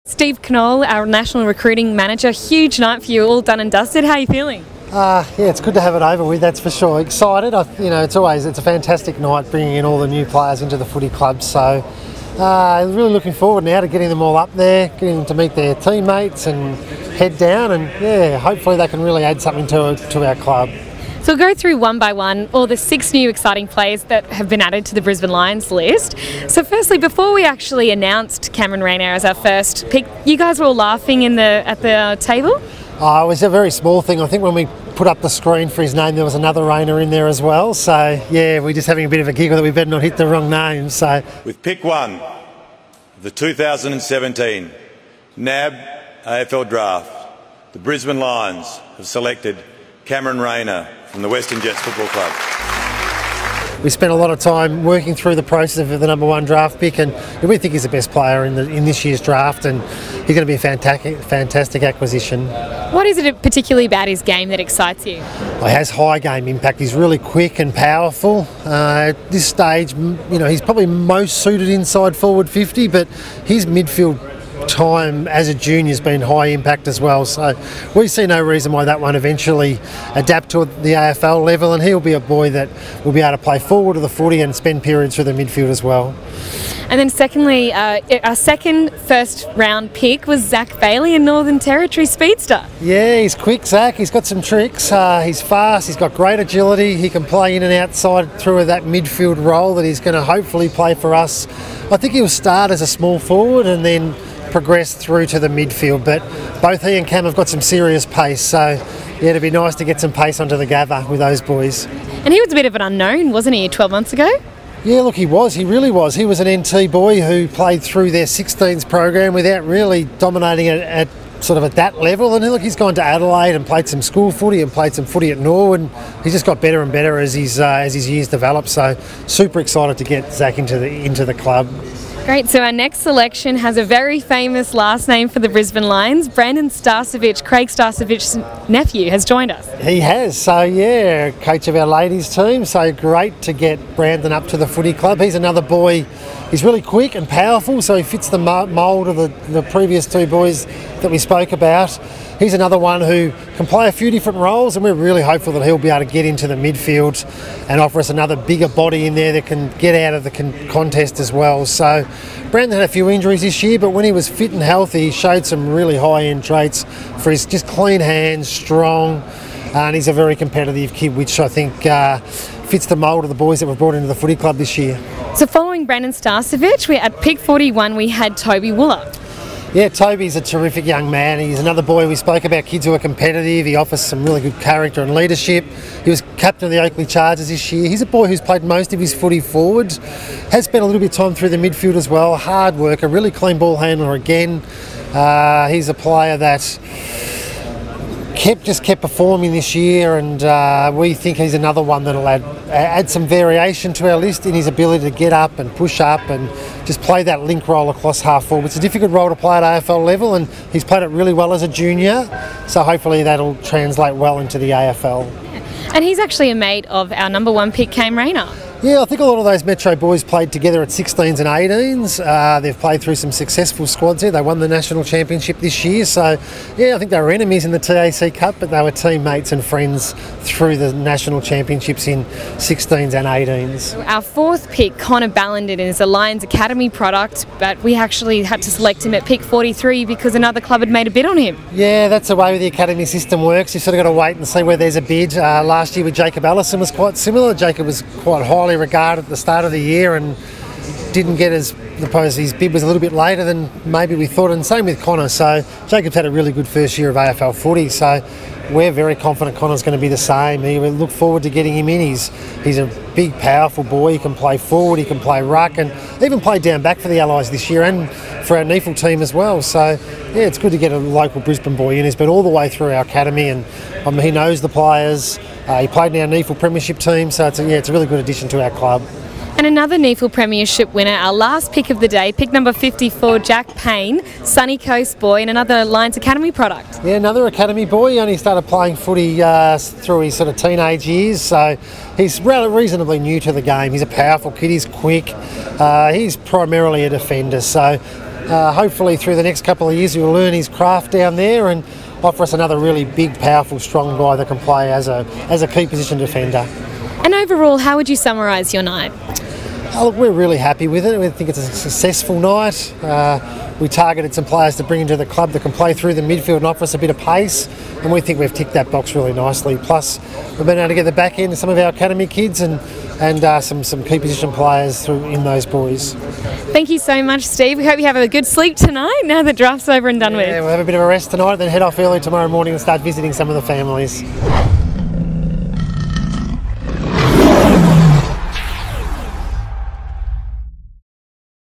Steve Conole, our National Recruiting Manager. Huge night for you, all done and dusted. How are you feeling? Yeah, it's good to have it over with, that's for sure. Excited. It's a fantastic night bringing in all the new players into the footy club. So really looking forward now to getting them all up there, getting them to meet their teammates and head down, and yeah, hopefully they can really add something to our club. So we'll go through one by one all the 6 new exciting players that have been added to the Brisbane Lions list. So firstly, before we actually announced Cameron Rayner as our first pick, you guys were all laughing at the table? It was a very small thing. I think when we put up the screen for his name, there was another Rayner in there as well. So yeah, we're just having a bit of a giggle that we better not hit the wrong name. So with pick 1 of the 2017 NAB AFL Draft, the Brisbane Lions have selected Cameron Rayner from the Western Jets Football Club. We spent a lot of time working through the process of the #1 draft pick, and we think he's the best player in this year's draft, and he's going to be a fantastic acquisition. What is it particularly about his game that excites you? He has high game impact. He's really quick and powerful. At this stage, he's probably most suited inside forward 50, but his midfield time as a junior has been high impact as well, so we see no reason why that won't eventually adapt to the AFL level, and he'll be a boy that will be able to play forward of the footy and spend periods through the midfield as well. And then secondly, our second first round pick was Zack Bailey, a Northern Territory speedster. Yeah, he's quick, Zack. He's got some tricks. He's fast. He's got great agility. He can play in and outside through that midfield role that he's going to hopefully play for us. I think he'll start as a small forward and then progress through to the midfield, but both he and Cam have got some serious pace, so yeah, it'd be nice to get some pace onto the gather with those boys. And he was a bit of an unknown, wasn't he, 12 months ago? Yeah, look, he really was. He was an NT boy who played through their 16s program without really dominating it at that level, and look, he's gone to Adelaide and played some school footy and played some footy at Norwood, and he's just got better and better as his years develop, so super excited to get Zack into the club. Great, so our next selection has a very famous last name for the Brisbane Lions. Brandon Starcevich, Craig Starcevich's nephew, has joined us. He has, so yeah, coach of our ladies team, so great to get Brandon up to the footy club. He's another boy, he's really quick and powerful, so he fits the mould of the previous 2 boys that we spoke about. He's another one who can play a few different roles, and we're really hopeful that he'll be able to get into the midfield and offer us another bigger body in there that can get out of the contest as well. So Brandon had a few injuries this year, but when he was fit and healthy, he showed some really high-end traits for his just clean hands, strong, and he's a very competitive kid, which I think fits the mould of the boys that were brought into the footy club this year. So following Brandon Starcevich, at pick 41 we had Toby Wooller. Yeah, Toby's a terrific young man. He's another boy we spoke about, kids who are competitive. He offers some really good character and leadership. He was captain of the Oakley Chargers this year. He's a boy who's played most of his footy forward, has spent a little bit of time through the midfield as well. Hard worker, really clean ball handler again. He's a player that kept performing this year, and we think he's another one that'll add some variation to our list in his ability to get up and push up and just play that link role across half forward. It's a difficult role to play at AFL level, and he's played it really well as a junior, so hopefully that'll translate well into the AFL. And he's actually a mate of our #1 pick, Cameron Rayner. Yeah, I think a lot of those Metro boys played together at 16s and 18s. They've played through some successful squads here. They won the national championship this year. So, yeah, I think they were enemies in the TAC Cup, but they were teammates and friends through the national championships in 16s and 18s. Our 4th pick, Connor Ballenden, is a Lions Academy product, but we actually had to select him at pick 43 because another club had made a bid on him. Yeah, that's the way the academy system works. You've sort of got to wait and see where there's a bid. Last year with Jacob Allison was quite similar. Jacob was quite highly regarded at the start of the year and didn't get his bid was a little bit later than maybe we thought, and same with Connor. So Jacob's had a really good first year of AFL footy, so we're very confident Connor's going to be the same. We look forward to getting him in. He's a big, powerful boy. He can play forward, he can play ruck, and even play down back for the Allies this year and for our NEFL team as well. So yeah, it's good to get a local Brisbane boy in. He's been all the way through our academy, and he knows the players. He played in our NEFL premiership team, so it's a really good addition to our club. And another NEFL Premiership winner, our last pick of the day, pick number 54, Jack Payne, Sunny Coast boy, and another Lions Academy product. Yeah, another Academy boy. He only started playing footy through his sort of teenage years, so he's reasonably new to the game. He's a powerful kid, he's quick, he's primarily a defender, so hopefully through the next couple of years he'll learn his craft down there and offer us another really big, powerful, strong guy that can play as a key position defender. And overall, how would you summarise your night? Look, we're really happy with it. We think it's a successful night. We targeted some players to bring into the club that can play through the midfield and offer us a bit of pace, and we think we've ticked that box really nicely. Plus, we've been able to get the back end of some of our academy kids and some key position players in those boys. Thank you so much, Steve. We hope you have a good sleep tonight now the draft's over and done with. Yeah, we'll have a bit of a rest tonight, then head off early tomorrow morning and start visiting some of the families.